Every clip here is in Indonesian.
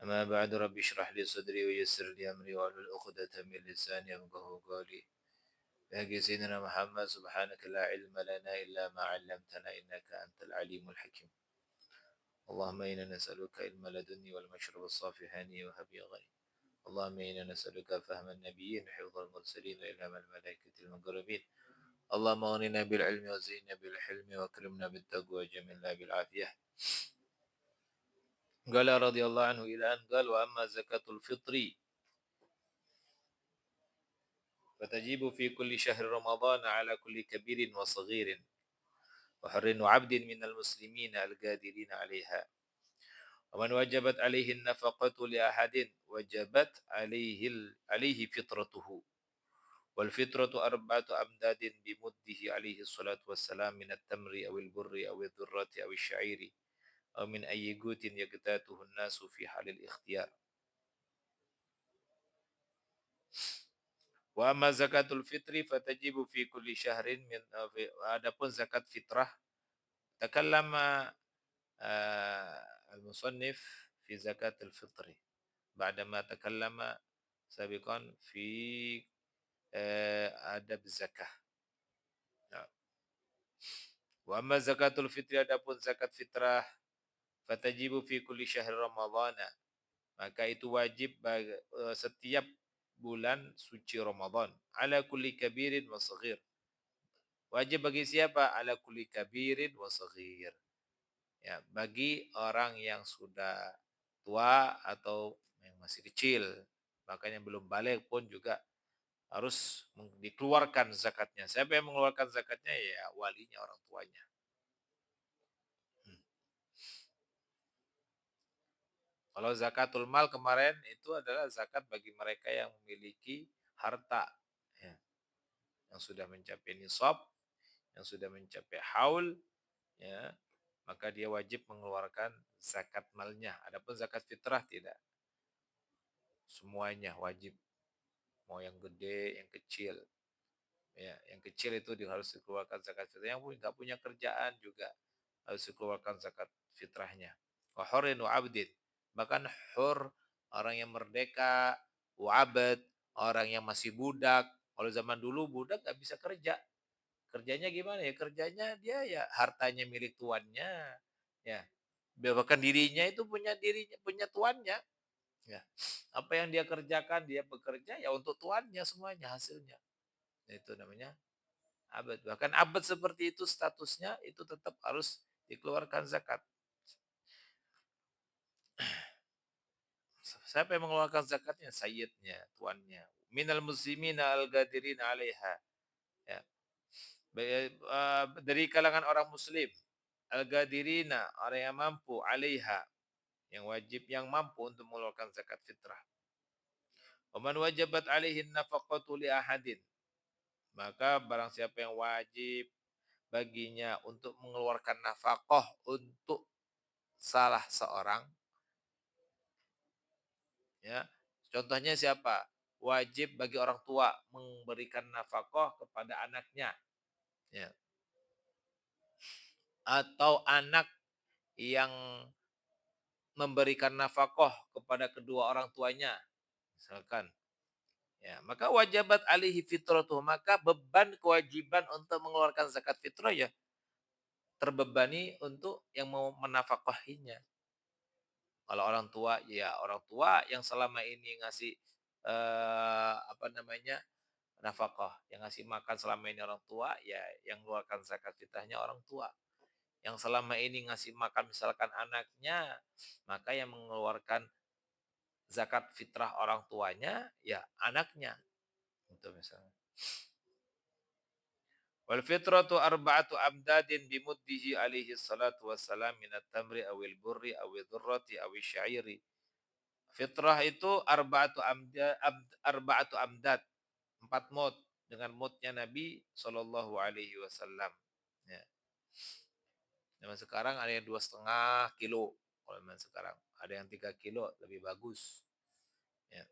أما بعد رب اشرح لي صدري ويسر لي أمري واحلل عقدة من لساني يفقهوا قولي يا سيدنا محمد سبحانك لا علم لنا إلا ما علمتنا إنك أنت العليم الحكيم اللهم إنا نسألك علم لدني والمشرب الصافي هاني وهبي غني اللهم إنا نسألك فهم النبيين حفظ المرسلين وإلهام الملائكة المقربين اللهم اغننا بالعلم وزينا بالحلم واكرمنا بالتقوى وجملنا بالعافية قال رضي الله عنه إلى أن قال وأما زكاة الفطر فتجب في كل شهر رمضان على كل كبير وصغير وحر وعبد من المسلمين القادرين عليها ومن وجبت عليه النفقة لأحد وجبت عليه فطرته والفطرة أربعة أمداد بمده عليه الصلاة والسلام من التمر أو البر أو الذرة أو الشعير أو من أي قوت يقتاته الناس في حال الاختيار Wa amma zakatul fitri fatajibu fi kulli syahrin min adapun zakat fitrah takallama al-musannif fi zakatul fitri ba'dama takallama sabiqan fi adab zakah. Ya. Wa amma zakatul fitri adapun zakat fitrah fatajibu fi kulli syahr ramadhana maka itu wajib setiap bulan suci Ramadan ala kulli kabirin wa saghir. Wajib bagi siapa? Ala kulli kabirin wa saghir. Ya, bagi orang yang sudah tua atau yang masih kecil, bahkan yang belum balik pun juga harus dikeluarkan zakatnya. Siapa yang mengeluarkan zakatnya? Ya walinya, orang tuanya. Hmm. Kalau zakatul mal kemarin itu adalah zakat bagi mereka yang memiliki harta, ya, yang sudah mencapai nisab, yang sudah mencapai haul, ya, maka dia wajib mengeluarkan zakat malnya. Adapun zakat fitrah tidak. Semuanya wajib. Mau yang gede, yang kecil. Ya, yang kecil itu harus dikeluarkan zakat fitrah. Yang nggak punya kerjaan juga harus dikeluarkan zakat fitrahnya. Wa hurin wa abdin. Bahkan hur, orang yang merdeka, wa abad, orang yang masih budak. Kalau zaman dulu budak nggak bisa kerja. Kerjanya gimana ya? Kerjanya dia ya hartanya milik tuannya. Ya, bahkan dirinya itu punya tuannya, ya. Apa yang dia kerjakan, dia bekerja ya untuk tuannya semuanya hasilnya. Itu namanya abad. Bahkan abad seperti itu statusnya itu tetap harus dikeluarkan zakat. Siapa yang mengeluarkan zakatnya? Sayyidnya, tuannya. Minal muslimina al-gadirin 'alaiha. Ya. Dari kalangan orang muslim al-gadirina, orang yang mampu 'alaiha, yang wajib, yang mampu untuk mengeluarkan zakat fitrah. Waman wajabat alaihin nafaqatu li ahadin. Maka barang siapa yang wajib baginya untuk mengeluarkan nafkah untuk salah seorang, ya. Contohnya siapa? Wajib bagi orang tua memberikan nafkah kepada anaknya, ya. Atau anak yang memberikan nafkah kepada kedua orang tuanya, misalkan. Ya, maka wajibat alihi fitratuh, maka beban kewajiban untuk mengeluarkan zakat fitrah ya terbebani untuk yang mau menafkahinya. Kalau orang tua, ya orang tua yang selama ini ngasih apa namanya? Nafkah, yang ngasih makan selama ini orang tua, ya yang mengeluarkan zakat fitrahnya orang tua. Yang selama ini ngasih makan misalkan anaknya, maka yang mengeluarkan zakat fitrah orang tuanya ya anaknya. Itu misalnya. Wal fitratu arba'atu amdadin bimuddihi alaihi salatu wassalam minat tamri awil burri awil dhurrati awil syairi. Fitrah itu arba'atu amdad, 4 mud dengan mudnya Nabi sallallahu alaihi wasallam. Ya. Zaman sekarang ada yang 2,5 kilo. Kalau zaman sekarang ada yang 3 kilo lebih bagus. Ya.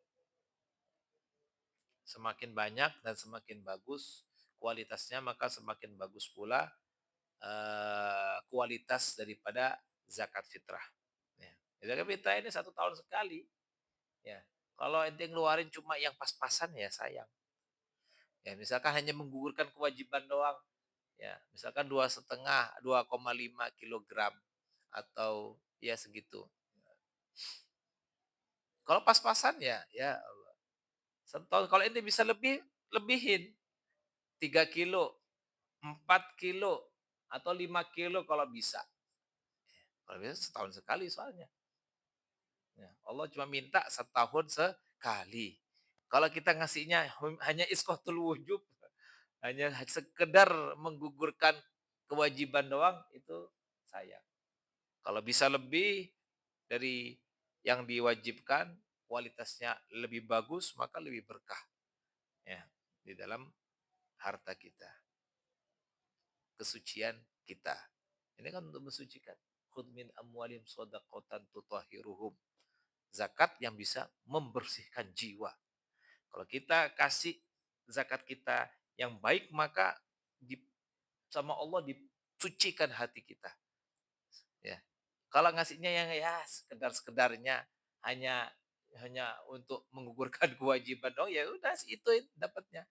Semakin banyak dan semakin bagus kualitasnya, maka semakin bagus pula kualitas daripada zakat fitrah. Ya. Zakat fitrah ini 1 tahun sekali. Ya, kalau ente ngeluarin cuma yang pas-pasan ya sayang. Ya, misalkan hanya menggugurkan kewajiban doang, ya, misalkan 2,5 kilogram atau ya segitu. Kalau pas-pasan ya, ya Allah. 1 tahun kalau ente bisa lebihin 3 kilo, 4 kilo, atau 5 kilo kalau bisa. Kalau bisa setahun sekali soalnya. Ya, Allah cuma minta setahun sekali. Kalau kita ngasihnya hanya iskhatul wujub, hanya sekedar menggugurkan kewajiban doang, itu sayang. Kalau bisa lebih dari yang diwajibkan, kualitasnya lebih bagus, maka lebih berkah ya di dalam harta kita, kesucian kita. Ini kan untuk mensucikan. Khudh min amwalim shadaqatan tutahhiruhum. Zakat yang bisa membersihkan jiwa. Kalau kita kasih zakat kita yang baik, maka di, sama Allah disucikan hati kita. Ya. Kalau ngasihnya yang ya sekedar-sekedarnya, hanya hanya untuk menggugurkan kewajiban dong, ya udah itu dapatnya.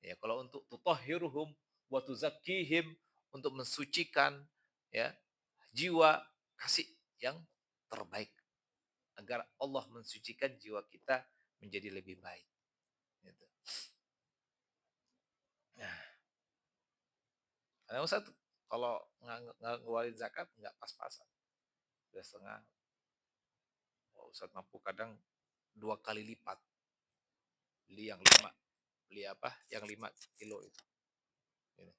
Ya, kalau untuk tutahhiruhum wa tuzakkihim, untuk mensucikan ya jiwa, kasih yang terbaik agar Allah mensucikan jiwa kita menjadi lebih baik. Gitu. Nah, karena Ustaz kalau ngeluarin zakat nggak pas-pasan, udah setengah. Oh, Ustaz mampu kadang 2 kali lipat, beli yang 5, beli apa? Yang 5 kilo itu. Ini,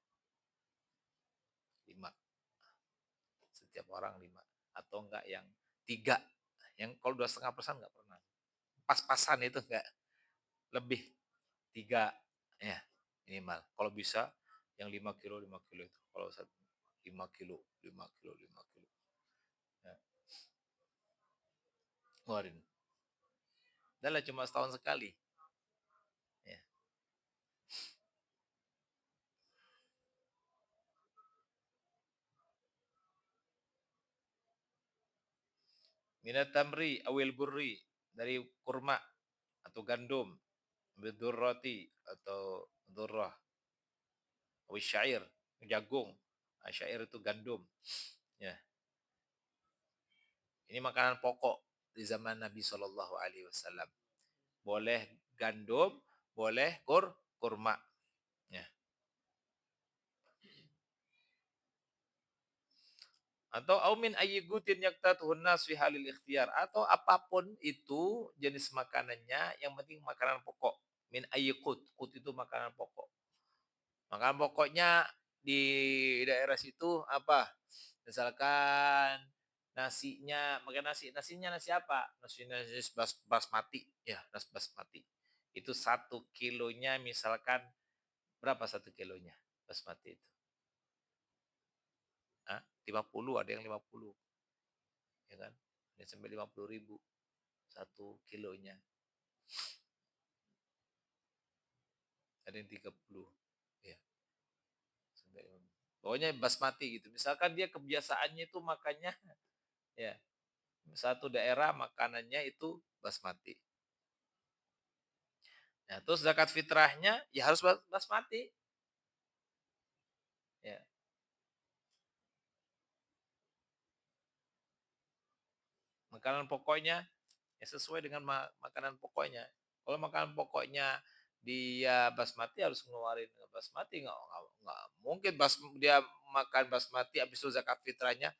5. Setiap orang 5. Atau enggak yang 3. Yang kalau 2,5% enggak pernah. Pas-pasan itu enggak lebih 3 ya minimal. Kalau bisa yang 5 kilo 5 kilo itu. Kalau 5 kilo 5 kilo 5 kilo. Ya. Ngeluarin. Dan lah cuma setahun sekali. Ya. Minat tamri awil burri, dari kurma atau gandum, bidurrati atau durrah, awil syair, jagung. Nah, syair itu gandum. Ya. Ini makanan pokok di zaman Nabi Shallallahu Alaihi Wasallam. Boleh gandum, boleh kurma. Ya. Atau aumin ayyigutin yaktatuhun nas fi halil ikhtiar, atau apapun itu jenis makanannya, yang penting makanan pokok. Min ayyikut, kut itu makanan pokok. Makanan pokoknya di daerah situ apa? Misalkan nasinya, makan nasinya nasi apa? Nasi basmati, ya nasi basmati. Itu 1 kilonya misalkan berapa 1 kilonya basmati itu? Hah? 50, ada yang 50, ya kan? Ada sampai 50.000 1 kilonya. Ada yang 30, ya. Pokoknya basmati gitu. Misalkan dia kebiasaannya itu makannya, ya, satu daerah makanannya itu basmati. Nah, terus zakat fitrahnya ya harus basmati. Ya. Makanan pokoknya ya sesuai dengan makanan pokoknya. Kalau makanan pokoknya dia basmati, harus ngeluarin basmati. Nggak mungkin dia makan basmati habis itu zakat fitrahnya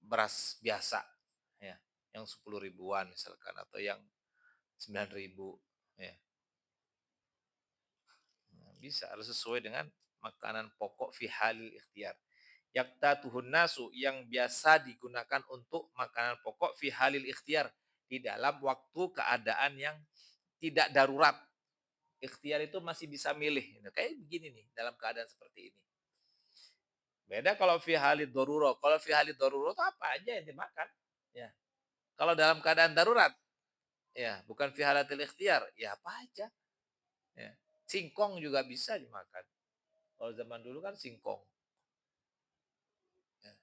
beras biasa, ya, yang 10 ribuan misalkan, atau yang 9.000, ya. Bisa, harus sesuai dengan makanan pokok fi halil ikhtiar. Yaktatuhun nasu, yang biasa digunakan untuk makanan pokok fi halil ikhtiar, di dalam waktu keadaan yang tidak darurat. Ikhtiar itu masih bisa milih. Kayak begini nih, dalam keadaan seperti ini. Beda kalau fi halid daruro. Kalau fi halid daruro itu apa aja yang dimakan. Ya. Kalau dalam keadaan darurat, ya bukan fi halatil ikhtiar, ya apa aja. Ya. Singkong juga bisa dimakan. Kalau zaman dulu kan singkong. Ya.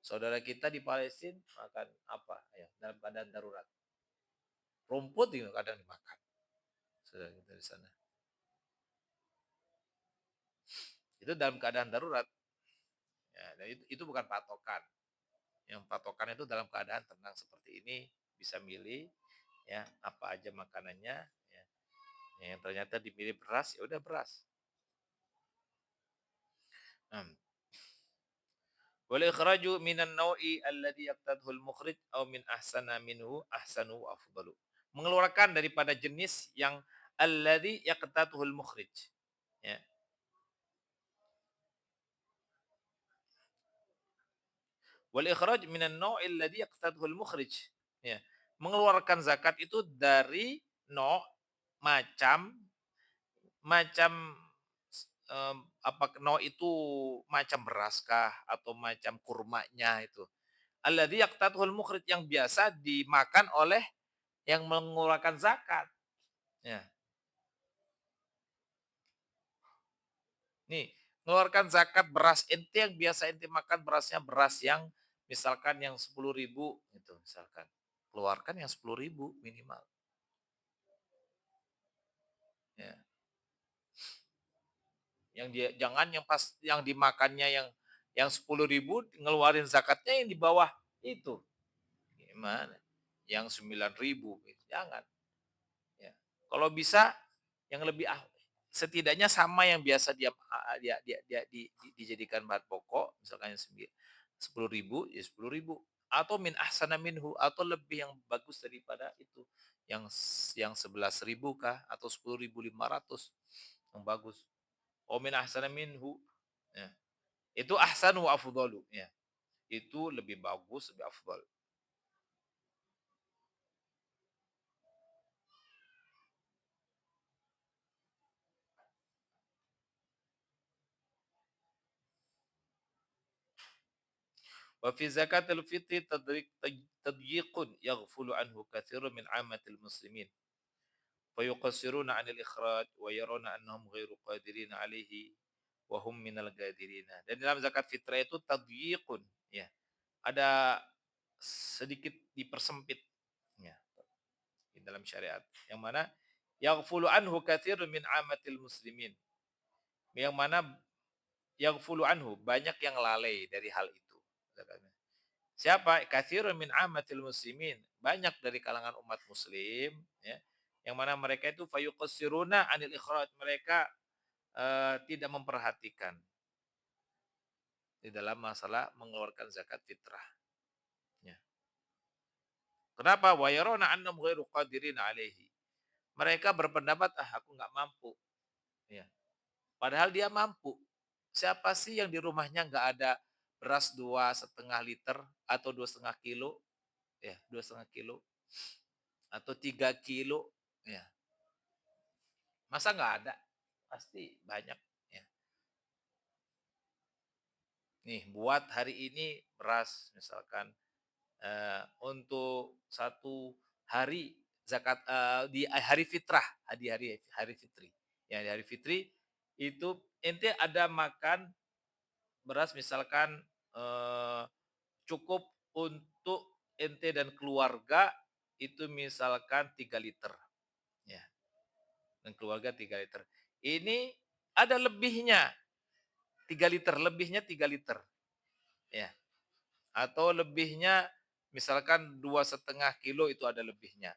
Saudara kita di Palestina makan apa? Ya, dalam keadaan darurat. Rumput itu kadang dimakan. Saudara kita di sana. Itu dalam keadaan darurat. Ya, dan itu bukan patokan. Yang patokan itu dalam keadaan tenang seperti ini bisa milih ya apa aja makanannya ya. Yang ternyata dipilih beras ya udah beras. Nah, wal ikhraju minan nau'i alladhi yaqtadhu al-mukhrij aw min ahsana minhu ahsanu wa afdalu. Mengeluarkan daripada jenis yang alladhi yaqtadhu al-mukhrij. Ya. Wal ikhraj minan nau'i alladhi yaqtadhu al-mukhrij. Ya. Mengeluarkan zakat itu dari macam macam apa itu macam beraskah atau macam kurmanya itu. Alladzi yaqtatuhul mukhrij yang biasa dimakan oleh yang mengeluarkan zakat. Ya. Nih, mengeluarkan zakat beras ente yang biasa ente makan berasnya beras yang misalkan yang 10.000 gitu misalkan. Keluarkan yang 10.000 minimal. Ya. Yang dia jangan yang pas yang dimakannya yang 10.000 ngeluarin zakatnya yang di bawah itu. Gimana? Yang 9.000 jangan. Ya. Kalau bisa yang lebih setidaknya sama yang biasa dijadikan bahan pokok, misalkan yang 10.000 ya 10.000 atau min ahsana minhu atau lebih yang bagus daripada itu. Yang 11.000 kah atau 10.500 yang bagus. Oh min ahsana minhu. Ya. Itu ahsan wa afdalu ya. Itu lebih bagus, lebih afdal. Wa fi zakatil fitri tadyiqun yaghfulu anhu katsirun min 'ammatil muslimin. Fayuqassiruna 'anil ikhraj wa yarawna annahum ghairu qadirin 'alaihi wa hum minal qadirina. Dan dalam zakat fitrah itu tadyiqun ya. Ada sedikit dipersempit ya di dalam syariat. Yang mana yaghfulu anhu katsirun min 'ammatil muslimin. Yang mana yaghfulu anhu banyak yang lalai dari hal itu. Siapa? Katsirun min ammatil muslimin. Banyak dari kalangan umat muslim ya. Yang mana mereka itu fayuqassiruna anil ikhraj. Mereka tidak memperhatikan di dalam masalah mengeluarkan zakat fitrah. Ya. Kenapa? Wa yarona annahum ghairu qadirin alaihi. Mereka berpendapat, aku nggak mampu. Ya. Padahal dia mampu. Siapa sih yang di rumahnya nggak ada beras 2,5 liter atau 2,5 kilo? Ya, 2,5 kilo atau 3 kilo. Ya. Masa nggak ada? Pasti banyak. Ya. Nih, buat hari ini beras misalkan untuk satu hari zakat di hari fitrah, di hari fitri. Ya, di hari fitri itu ente ada makan beras misalkan cukup untuk ente dan keluarga itu misalkan 3 liter. Ya, dan keluarga 3 liter. Ini ada lebihnya 3 liter, lebihnya 3 liter. Ya. Atau lebihnya misalkan 2,5 kilo itu ada lebihnya.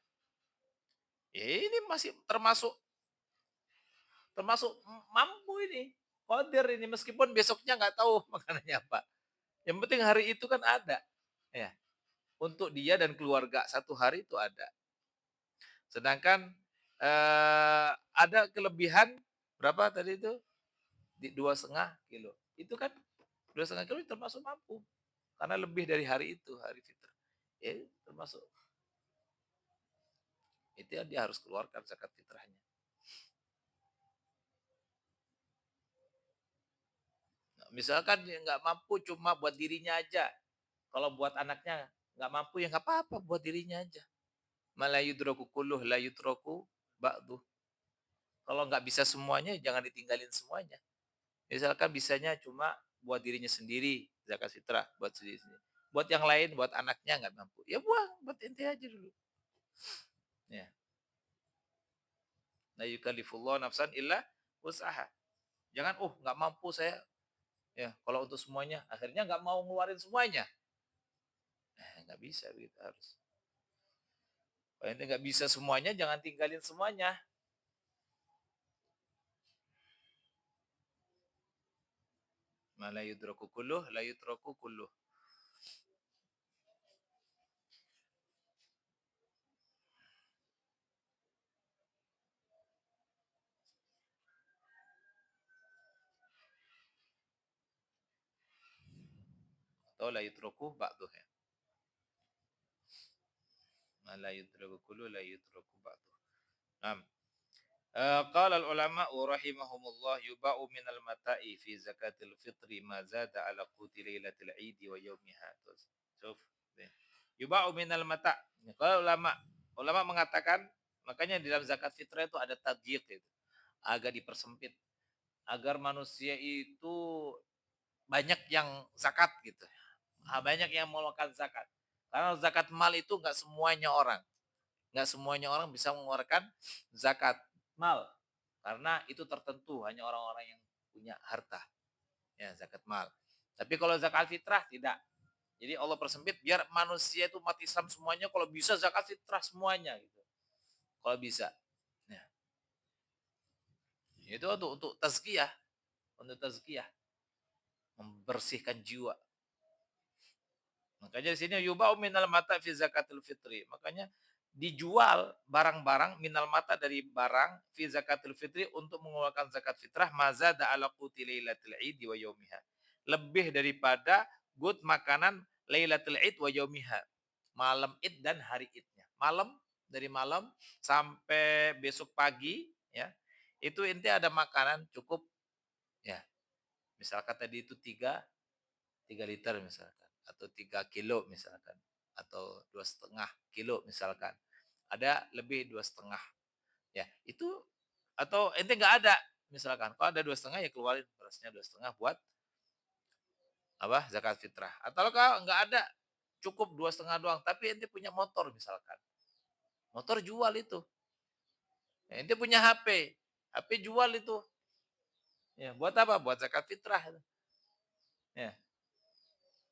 Ya, ini masih termasuk termasuk mampu ini. Qadir ini meskipun besoknya nggak tahu makanannya apa. Yang penting hari itu kan ada. Ya. Untuk dia dan keluarga satu hari itu ada. Sedangkan ada kelebihan berapa tadi itu? Di 2,5 kilo. Itu kan 2,5 kilo termasuk mampu. Karena lebih dari hari itu, hari fitr. Ya, termasuk itu yang dia harus keluarkan zakat fitrahnya. Nah, misalkan dia nggak mampu cuma buat dirinya aja. Kalau buat anaknya nggak mampu ya nggak apa-apa buat dirinya aja. Malayudroku kuluh layudroku ba'du. Kalau nggak bisa semuanya jangan ditinggalin semuanya. Misalkan bisanya cuma buat dirinya sendiri zakat fitrah buat sendiri. buat yang lain, buat anaknya nggak mampu. Ya buang, buat ente aja dulu. Ya. La yukallifullahu nafsan illa wus'aha. Jangan, oh nggak mampu saya. Ya, kalau untuk semuanya, akhirnya nggak mau ngeluarin semuanya. Nggak bisa begitu harus. Kalau ente nggak bisa semuanya, jangan tinggalin semuanya. Ma la yudraku kulluh, la yutraku kulluh. Atau la yutraku ba'duh ya. Ma la yudraku kulluh, la yutraku ba'duh. Naam. Qala al-ulama rahimahumullah yuba'u minal mata'i fi zakatil fitri ma zada ala quti lailatul Eid wa yaumiha. Shuf. Yuba'u minal mata'. Kalau ulama mengatakan makanya di dalam zakat fitrah itu ada tadyiq itu. Agak dipersempit agar manusia itu banyak yang zakat gitu. Banyak yang mengeluarkan zakat. Karena zakat mal itu enggak semuanya orang. Enggak semuanya orang bisa mengeluarkan zakat mal. Karena itu tertentu hanya orang-orang yang punya harta. Ya, zakat mal. Tapi kalau zakat fitrah tidak. Jadi Allah persempit biar manusia itu umat Islam semuanya kalau bisa zakat fitrah semuanya gitu. Kalau bisa. Nah, itu untuk tazkiyah, untuk tazkiyah, membersihkan jiwa. Makanya di sini yubau minal mata fi zakatul fitri. Makanya dijual barang-barang minal mata dari barang fi zakatul fitri untuk mengeluarkan zakat fitrah mazada ala quti lailatul id wa yaumiha. Lebih daripada good makanan lailatul id wa yaumiha. Malam id dan hari idnya. Malam dari malam sampai besok pagi ya. Itu inti ada makanan cukup ya. Misalkan tadi itu 3 liter misalkan atau 3 kilo misalkan atau 2,5 kilo misalkan ada lebih 2,5 ya itu atau ente nggak ada misalkan kalau ada 2,5 ya keluarin berasnya 2,5 buat apa zakat fitrah atau kalau nggak ada cukup 2,5 doang tapi ente punya motor misalkan motor jual itu ya, ente punya HP jual itu ya buat apa buat zakat fitrah ya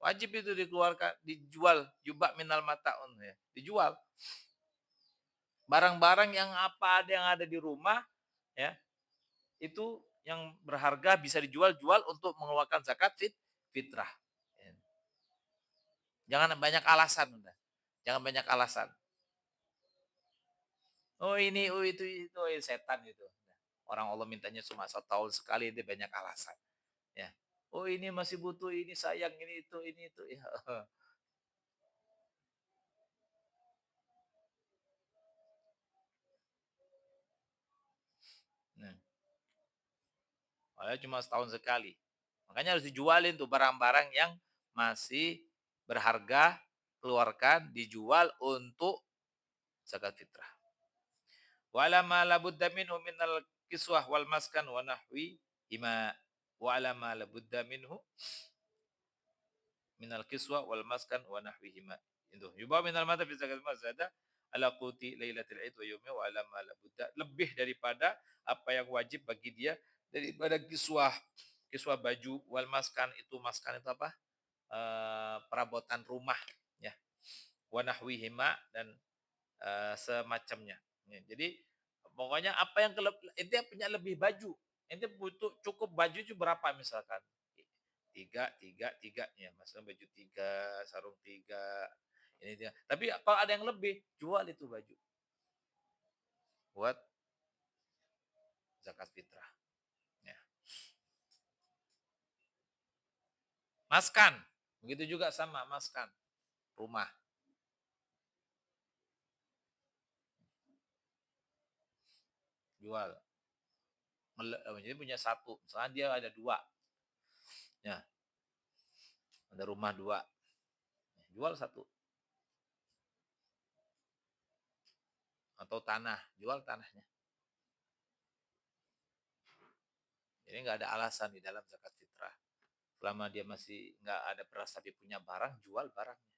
wajib itu dikeluarkan, dijual, jubak minal mataun ya. Dijual. Barang-barang yang apa ada yang ada di rumah ya, itu yang berharga bisa dijual-jual untuk mengeluarkan zakat fitrah. Ya. Jangan banyak alasan udah. Jangan banyak alasan. Oh ini, oh itu setan itu. Orang Allah mintanya cuma 1 tahun sekali dia banyak alasan. Ya. Oh ini masih butuh ini sayang ini itu ya. Nah. Padahal cuma setahun sekali. Makanya harus dijualin tuh barang-barang yang masih berharga, keluarkan, dijual untuk zakat fitrah. Wala ma la budda minhu minal kiswah wal maskan wa nahwi hima wala ma la budda minhu minal kiswah wal maskan wa nahwihima. Itu. Yuba minal mata fi zakat mazada ala quti lailatul id wa yawmi wa ala ma la budda. Lebih daripada apa yang wajib bagi dia daripada kiswah. Kiswah baju wal maskan itu apa? Perabotan rumah ya. Wa nahwihima dan semacamnya. Ya, jadi pokoknya apa yang ente punya lebih baju. Ente butuh cukup baju itu berapa misalkan? Tiga, ya, maksudnya baju tiga, sarung tiga, ini dia. Tapi kalau ada yang lebih, jual itu baju buat zakat fitrah. Ya. Maskan, begitu juga sama maskan, rumah, jual. Jadi punya satu, misalnya dia ada dua, ya, ada rumah dua, jual satu, atau tanah, jual tanahnya. Jadi nggak ada alasan di dalam zakat fitrah. Selama dia masih nggak ada beras tapi punya barang, jual barangnya.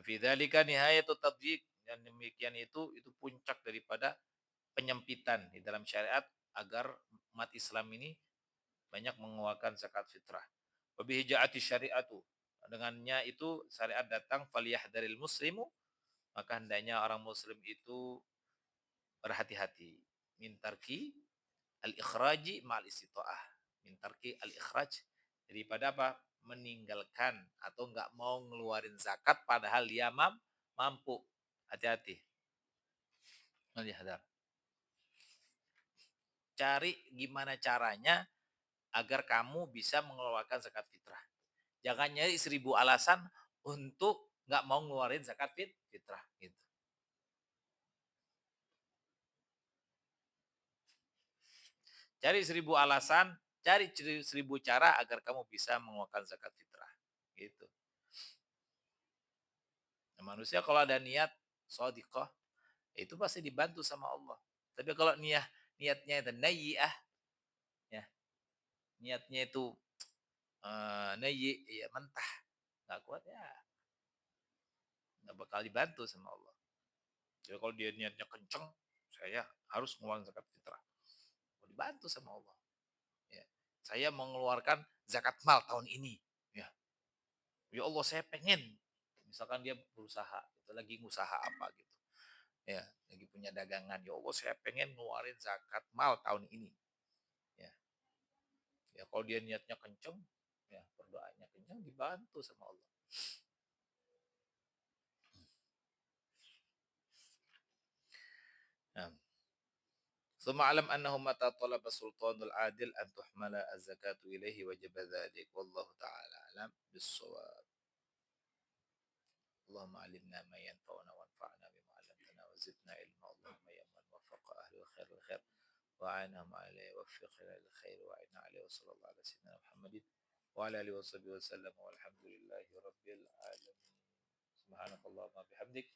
Fi dzalika nihayatut tadyiq, dan demikian itu puncak daripada penyempitan di dalam syariat agar umat Islam ini banyak mengeluarkan zakat fitrah. Wa bihi ja'ati syariatu. Dengannya itu syariat datang, falyahdharil muslimu, maka hendaknya orang muslim itu berhati-hati. Min tarki al-ikhraji ma'al istita'ah. Min tarki al-ikhraj, daripada apa? Meninggalkan atau enggak mau ngeluarin zakat padahal dia mampu. Hati-hati. Lihat, cari gimana caranya agar kamu bisa mengeluarkan zakat fitrah. Jangan nyari 1000 alasan untuk nggak mau ngeluarin zakat fitrah. Gitu. Cari 1000 alasan, cari 1000 cara agar kamu bisa mengeluarkan zakat fitrah. Gitu. Nah, manusia kalau ada niat shodiqah, itu pasti dibantu sama Allah. Tapi kalau niatnya itu nayyih, ya, niatnya itu nayyih, ya mentah, nggak kuat ya, nggak bakal dibantu sama Allah. Jadi kalau dia niatnya kenceng, saya harus mengeluarkan zakat fitrah. Mau dibantu sama Allah. Ya. Saya mengeluarkan zakat mal tahun ini. Ya, ya Allah saya pengen. Misalkan dia berusaha, itu lagi ngusaha apa gitu. Ya, lagi punya dagangan. Ya Allah saya pengen ngeluarin zakat mal tahun ini. Ya, ya kalau dia niatnya kenceng, ya berdoanya kenceng, dibantu sama Allah. Nah, ثم أعلم أنه متى طلب السلطان العادل أن تحمل الزكاة إليه وجب ذلك والله تعالى أعلم بالصواب. اللهم علمنا ما ينفعنا وانفعنا بما علمتنا وزدنا علما. اللهم يا من وفق أهل الخير للخير وعانهم عليه وفقنا للخير وعنا عليه. وصلى الله على سيدنا محمد وعلى آله وصحبه وسلم والحمد لله رب العالمين. سبحانك اللهم وبحمدك